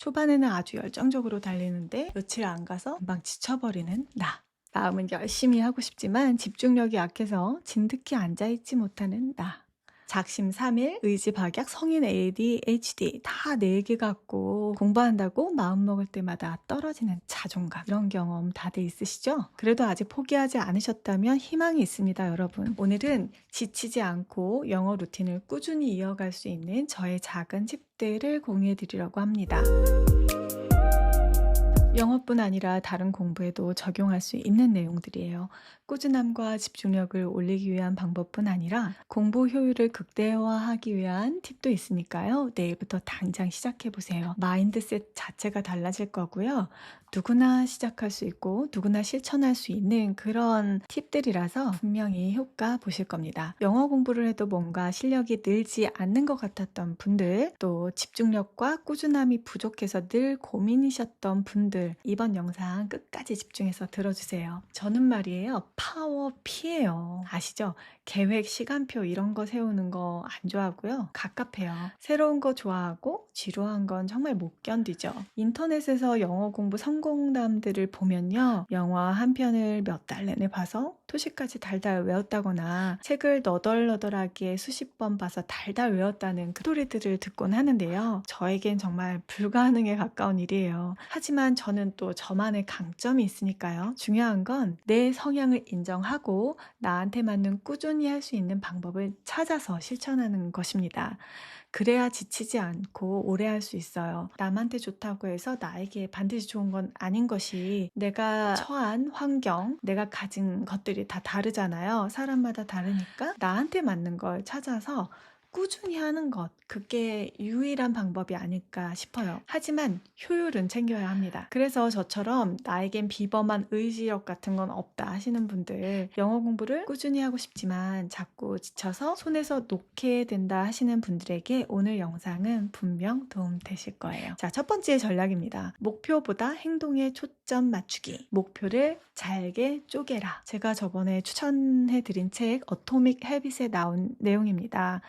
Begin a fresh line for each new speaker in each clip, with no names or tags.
초반에는 아주 열정적으로 달리는데 며칠 안 가서 금방 지쳐버리는 나. 마음은 열심히 하고 싶지만 집중력이 약해서 진득히 앉아있지 못하는 나. 작심삼일, 의지박약, 성인 ADHD 다 내 얘기 같고 공부한다고 마음먹을 때마다 떨어지는 자존감. 이런 경험 다들 있으시죠? 그래도 아직 포기하지 않으셨다면 희망이 있습니다, 여러분. 오늘은 지치지 않고 영어 루틴을 꾸준히 이어갈 수 있는 저의 작은 팁들을 공유해 드리려고 합니다. 영어뿐 아니라 다른 공부에도 적용할 수 있는 내용들이에요. 꾸준함과 집중력을 올리기 위한 방법뿐 아니라 공부 효율을 극대화하기 위한 팁도 있으니까요. 내일부터 당장 시작해보세요. 마인드셋 자체가 달라질 거고요. 누구나 시작할 수 있고 누구나 실천할 수 있는 그런 팁들이라서 분명히 효과 보실 겁니다. 영어 공부를 해도 뭔가 실력이 늘지 않는 것 같았던 분들, 또 집중력과 꾸준함이 부족해서 늘 고민이셨던 분들, 이번 영상 끝까지 집중해서 들어주세요. 저는 말이에요, 파워 P예요. 아시죠? 계획, 시간표 이런 거 세우는 거 안 좋아하고요. 갑갑해요. 새로운 거 좋아하고 지루한 건 정말 못 견디죠. 인터넷에서 영어 공부 성공담들을 보면요, 영화 한 편을 몇 달 내내 봐서 토식까지 달달 외웠다거나 책을 너덜너덜하게 수십 번 봐서 달달 외웠다는 그 스토리들을 듣곤 하는데요. 저에겐 정말 불가능에 가까운 일이에요. 하지만 저는 또 저만의 강점이 있으니까요. 중요한 건 내 성향을 인정하고 나한테 맞는 꾸준히 할 수 있는 방법을 찾아서 실천하는 것입니다. 그래야 지치지 않고 오래 할 수 있어요. 남한테 좋다고 해서 나에게 반드시 좋은 건 아닌 것이, 내가 처한 환경, 내가 가진 것들이 다 다르잖아요. 사람마다 다르니까 나한테 맞는 걸 찾아서 꾸준히 하는 것, 그게 유일한 방법이 아닐까 싶어요. 하지만 효율은 챙겨야 합니다. 그래서 저처럼 나에겐 비범한 의지력 같은 건 없다 하시는 분들, 영어 공부를 꾸준히 하고 싶지만 자꾸 지쳐서 손에서 놓게 된다 하시는 분들에게 오늘 영상은 분명 도움 되실 거예요. 자, 첫 번째 전략입니다. 목표보다 행동에 초점 맞추기. 목표를 잘게 쪼개라. 제가 저번에 추천해드린 책 어토믹 헤빗에 나온 내용입니다.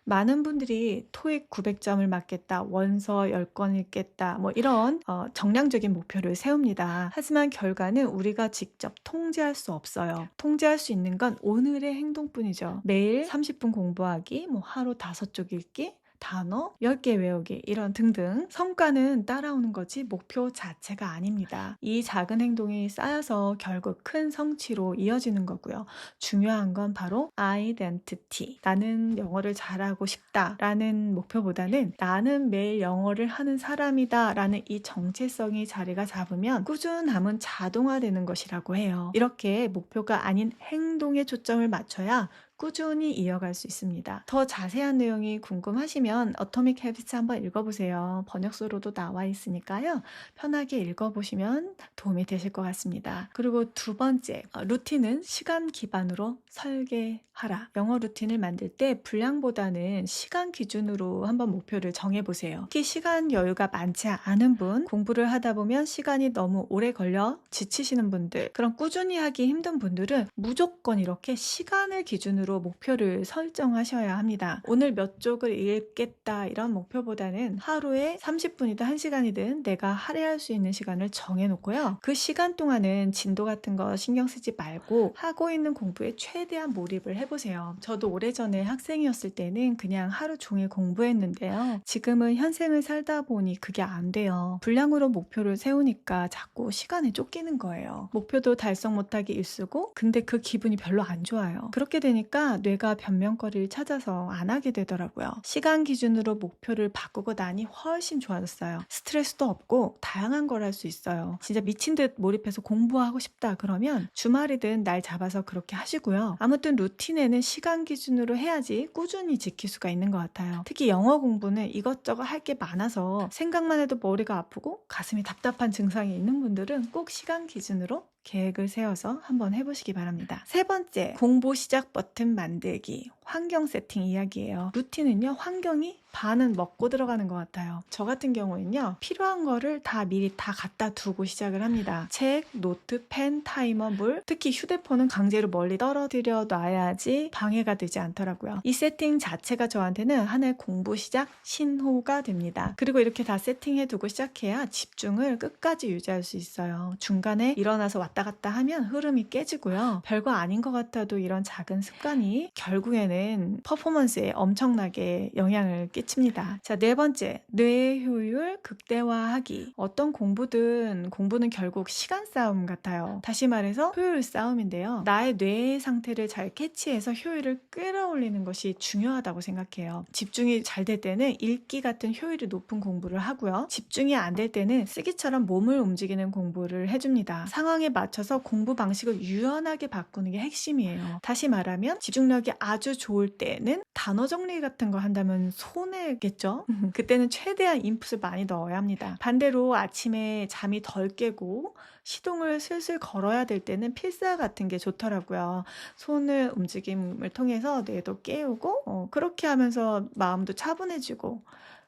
많은 분들이 토익 900점을 맞겠다, 원서 10권 읽겠다, 뭐 이런 정량적인 목표를 세웁니다. 하지만 결과는 우리가 직접 통제할 수 없어요. 통제할 수 있는 건 오늘의 행동뿐이죠. 매일 30분 공부하기, 뭐 하루 5쪽 읽기, 단어 10개 외우기, 이런 등등. 성과는 따라오는 거지 목표 자체가 아닙니다. 이 작은 행동이 쌓여서 결국 큰 성취로 이어지는 거고요. 중요한 건 바로 아이덴티티. 나는 영어를 잘하고 싶다 라는 목표보다는 나는 매일 영어를 하는 사람이다 라는 이 정체성이 자리가 잡으면 꾸준함은 자동화되는 것이라고 해요. 이렇게 목표가 아닌 행동에 초점을 맞춰야 꾸준히 이어갈 수 있습니다. 더 자세한 내용이 궁금하시면 어토믹 헤비츠 한번 읽어보세요. 번역서로도 나와 있으니까요. 편하게 읽어보시면 도움이 되실 것 같습니다. 그리고 두 번째, 루틴은 시간 기반으로 설계하라. 영어 루틴을 만들 때 분량보다는 시간 기준으로 한번 목표를 정해보세요. 특히 시간 여유가 많지 않은 분, 공부를 하다 보면 시간이 너무 오래 걸려 지치시는 분들, 그런 꾸준히 하기 힘든 분들은 무조건 이렇게 시간을 기준으로 목표를 설정하셔야 합니다. 오늘 몇 쪽을 읽겠다 이런 목표보다는 하루에 30분이든 1시간이든 내가 할애할 수 있는 시간을 정해놓고요. 그 시간 동안은 진도 같은 거 신경 쓰지 말고 하고 있는 공부에 최대한 몰입을 해보세요. 저도 오래전에 학생이었을 때는 그냥 하루 종일 공부했는데요. 지금은 현생을 살다 보니 그게 안 돼요. 분량으로 목표를 세우니까 자꾸 시간에 쫓기는 거예요. 목표도 달성 못하기 일쑤고, 근데 그 기분이 별로 안 좋아요. 그렇게 되니까 뇌가 변명거리를 찾아서 안 하게 되더라고요. 시간 기준으로 목표를 바꾸고 나니 훨씬 좋아졌어요. 스트레스도 없고 다양한 걸 할 수 있어요. 진짜 미친 듯 몰입해서 공부하고 싶다 그러면 주말이든 날 잡아서 그렇게 하시고요. 아무튼 루틴에는 시간 기준으로 해야지 꾸준히 지킬 수가 있는 것 같아요. 특히 영어 공부는 이것저것 할 게 많아서 생각만 해도 머리가 아프고 가슴이 답답한 증상이 있는 분들은 꼭 시간 기준으로 계획을 세워서 한번 해보시기 바랍니다. 세 번째, 공부 시작 버튼 만들기. 환경 세팅 이야기예요. 루틴은요, 환경이 반은 먹고 들어가는 것 같아요. 저 같은 경우는요, 필요한 거를 다 미리 다 갖다 두고 시작을 합니다. 책, 노트, 펜, 타이머, 물, 특히 휴대폰은 강제로 멀리 떨어뜨려 놔야지 방해가 되지 않더라고요. 이 세팅 자체가 저한테는 하나의 공부 시작 신호가 됩니다. 그리고 이렇게 다 세팅해 두고 시작해야 집중을 끝까지 유지할 수 있어요. 중간에 일어나서 왔다 갔다 하면 흐름이 깨지고요. 별거 아닌 것 같아도 이런 작은 습관이 결국에는 퍼포먼스에 엄청나게 영향을 끼칩니다. 자, 네 번째, 뇌의 효율 극대화하기. 어떤 공부는 결국 시간 싸움 같아요. 다시 말해서 효율 싸움인데요. 나의 뇌의 상태를 잘 캐치해서 효율을 끌어올리는 것이 중요하다고 생각해요. 집중이 잘 될 때는 읽기 같은 효율이 높은 공부를 하고요. 집중이 안 될 때는 쓰기처럼 몸을 움직이는 공부를 해줍니다. 상황에 맞춰서 공부 방식을 유연하게 바꾸는 게 핵심이에요. 다시 말하면 집중력이 아주 좋을 때는 단어 정리 같은 거 한다면 손해겠죠? 그때는 최대한 인풋을 많이 넣어야 합니다. 반대로 아침에 잠이 덜 깨고 시동을 슬슬 걸어야 될 때는 필사 같은 게 좋더라고요. 손을 움직임을 통해서 뇌도 깨우고 그렇게 하면서 마음도 차분해지고,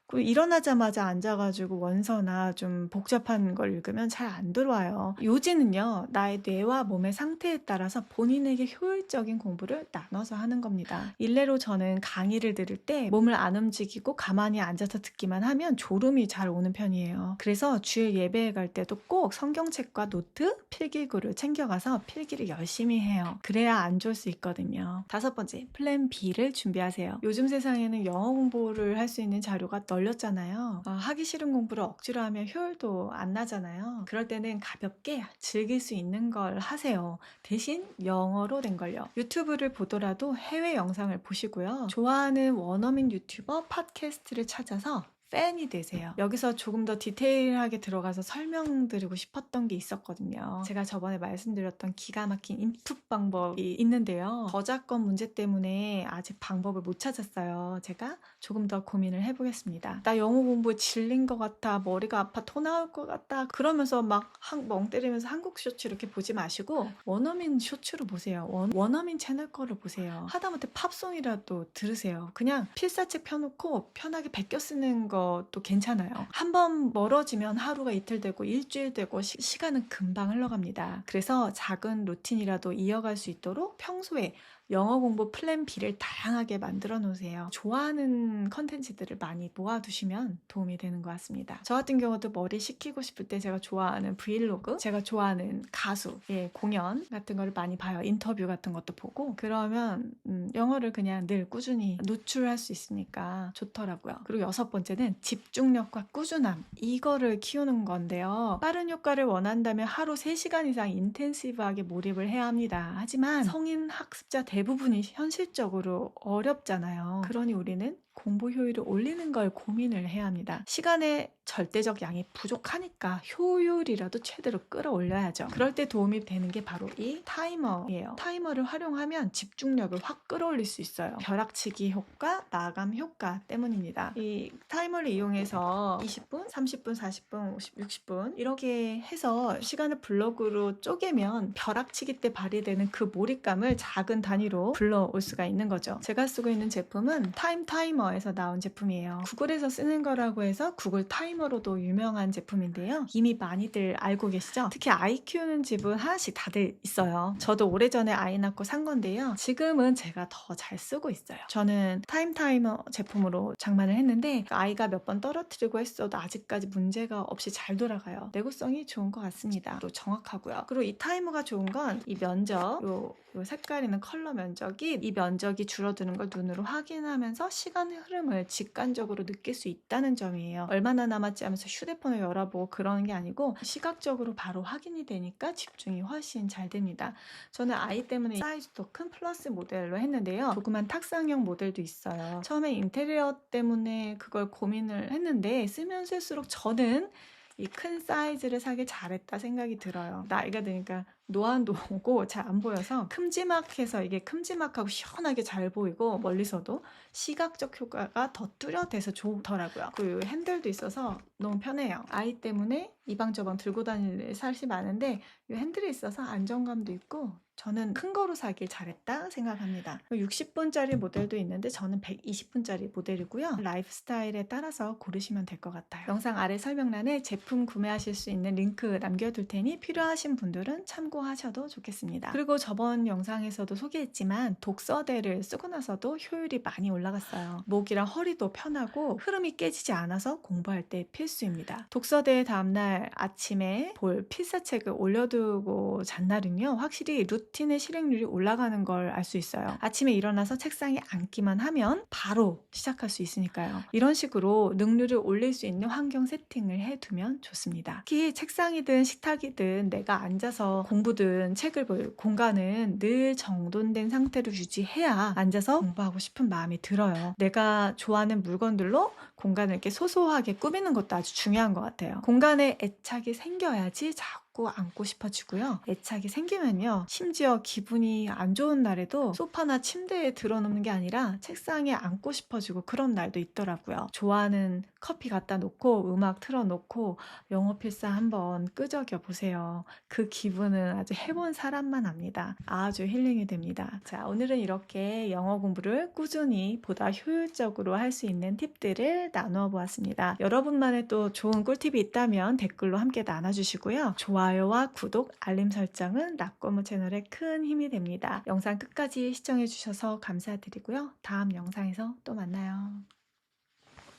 그 일어나자마자 앉아가지고 원서나 좀 복잡한 걸 읽으면 잘 안 들어와요. 요지는요, 나의 뇌와 몸의 상태에 따라서 본인에게 효율적인 공부를 나눠서 하는 겁니다. 일례로 저는 강의를 들을 때 몸을 안 움직이고 가만히 앉아서 듣기만 하면 졸음이 잘 오는 편이에요. 그래서 주일 예배에 갈 때도 꼭 성경책과 노트, 필기구를 챙겨가서 필기를 열심히 해요. 그래야 안 좋을 수 있거든요. 다섯 번째, 플랜 B를 준비하세요. 요즘 세상에는 영어 공부를 할 수 있는 자료가 널렸잖아요. 하기 싫은 공부를 억지로 하면 효율도 안 나잖아요. 그럴 때는 가볍게 즐길 수 있는 걸 하세요. 대신 영어로 된 걸요. 유튜브를 보더라도 해외 영상을 보시고요. 좋아하는 원어민 유튜버 팟캐스트를 찾아서 팬이 되세요. 여기서 조금 더 디테일하게 들어가서 설명드리고 싶었던 게 있었거든요. 제가 저번에 말씀드렸던 기가 막힌 인풋 방법이 있는데요. 저작권 문제 때문에 아직 방법을 못 찾았어요. 제가 조금 더 고민을 해보겠습니다. 나 영어 공부에 질린 것 같아, 머리가 아파, 토 나올 것 같다, 그러면서 막 멍 때리면서 한국 쇼츠 이렇게 보지 마시고 원어민 쇼츠로 보세요. 원어민 채널 거를 보세요. 하다못해 팝송이라도 들으세요. 그냥 필사책 펴놓고 편하게 베껴 쓰는 것도 괜찮아요. 한번 멀어지면 하루가 이틀 되고 일주일 되고 시간은 금방 흘러갑니다. 그래서 작은 루틴이라도 이어갈 수 있도록 평소에 영어 공부 플랜 B를 다양하게 만들어 놓으세요. 좋아하는 컨텐츠들을 많이 모아두시면 도움이 되는 것 같습니다. 저 같은 경우도 머리 식히고 싶을 때 제가 좋아하는 브이로그, 제가 좋아하는 가수의 공연 같은 거를 많이 봐요. 인터뷰 같은 것도 보고. 그러면 영어를 그냥 늘 꾸준히 노출할 수 있으니까 좋더라고요. 그리고 여섯 번째는 집중력과 꾸준함, 이거를 키우는 건데요. 빠른 효과를 원한다면 하루 3시간 이상 인텐시브하게 몰입을 해야 합니다. 하지만 성인 학습자 대부분이 현실적으로 어렵잖아요. 그러니 우리는 공부 효율을 올리는 걸 고민을 해야 합니다. 시간의 절대적 양이 부족하니까 효율이라도 최대로 끌어올려야죠. 그럴 때 도움이 되는 게 바로 이 타이머예요. 타이머를 활용하면 집중력을 확 끌어올릴 수 있어요. 벼락치기 효과, 마감 효과 때문입니다. 이 타이머를 이용해서 20분, 30분, 40분, 50, 60분 이렇게 해서 시간을 블록으로 쪼개면 벼락치기 때 발휘되는 그 몰입감을 작은 단위로 불러올 수가 있는 거죠. 제가 쓰고 있는 제품은 타이머에서 나온 제품이에요. 구글에서 쓰는 거라고 해서 구글 타이머로도 유명한 제품인데요. 이미 많이들 알고 계시죠? 특히 아이 키우는 집은 하나씩 다들 있어요. 저도 오래전에 아이 낳고 산 건데요. 지금은 제가 더 잘 쓰고 있어요. 저는 타이머 제품으로 장만을 했는데 아이가 몇 번 떨어뜨리고 했어도 아직까지 문제가 없이 잘 돌아가요. 내구성이 좋은 것 같습니다. 또 정확하고요. 그리고 이 타이머가 좋은 건 이 면적, 요 색깔 있는 컬러 면적이, 이 면적이 줄어드는 걸 눈으로 확인하면서 시간의 흐름을 직관적으로 느낄 수 있다는 점이에요. 얼마나 남았지 하면서 휴대폰을 열어보고 그러는 게 아니고 시각적으로 바로 확인이 되니까 집중이 훨씬 잘 됩니다. 저는 아이 때문에 사이즈도 큰 플러스 모델로 했는데요. 조그만 탁상형 모델도 있어요. 처음에 인테리어 때문에 그걸 고민을 했는데 쓰면 쓸수록 저는 이 큰 사이즈를 사길 잘했다 생각이 들어요. 나이가 드니까 노안도 오고 잘 안 보여서 큼지막해서 이게 큼지막하고 시원하게 잘 보이고 멀리서도 시각적 효과가 더 뚜렷해서 좋더라고요. 그리고 핸들도 있어서 너무 편해요. 아이 때문에 이방저방 들고 다닐 사실 많은데 이 핸들이 있어서 안정감도 있고 저는 큰 거로 사길 잘했다 생각합니다. 60분짜리 모델도 있는데 저는 120분짜리 모델이고요. 라이프스타일에 따라서 고르시면 될 것 같아요. 영상 아래 설명란에 제품 구매하실 수 있는 링크 남겨둘 테니 필요하신 분들은 참고하셔도 좋겠습니다. 그리고 저번 영상에서도 소개했지만 독서대를 쓰고 나서도 효율이 많이 올라갔어요. 목이랑 허리도 편하고 흐름이 깨지지 않아서 공부할 때 필수입니다. 독서대 다음날 아침에 볼 필사책을 올려두고 잔 날은요, 확실히 루틴의 실행률이 올라가는 걸 알 수 있어요. 아침에 일어나서 책상에 앉기만 하면 바로 시작할 수 있으니까요. 이런 식으로 능률을 올릴 수 있는 환경 세팅을 해두면 좋습니다. 특히 책상이든 식탁이든 내가 앉아서 공부든 책을 볼 공간은 늘 정돈된 상태로 유지해야 앉아서 공부하고 싶은 마음이 들어요. 내가 좋아하는 물건들로 공간을 이렇게 소소하게 꾸미는 것도 아주 중요한 것 같아요. 공간에 애착이 생겨야지 자꾸 앉고 싶어지고요. 애착이 생기면요, 심지어 기분이 안 좋은 날에도 소파나 침대에 들어눕는 게 아니라 책상에 앉고 싶어지고 그런 날도 있더라고요. 좋아하는 커피 갖다 놓고 음악 틀어놓고 영어 필사 한번 끄적여 보세요. 그 기분은 아주 해본 사람만 압니다. 아주 힐링이 됩니다. 자, 오늘은 이렇게 영어 공부를 꾸준히 보다 효율적으로 할 수 있는 팁들을 나누어 보았습니다. 여러분만의 또 좋은 꿀팁이 있다면 댓글로 함께 나눠주시고요. 좋아요와 구독, 알림 설정은 라꼬모 채널에 큰 힘이 됩니다. 영상 끝까지 시청해주셔서 감사드리고요. 다음 영상에서 또 만나요.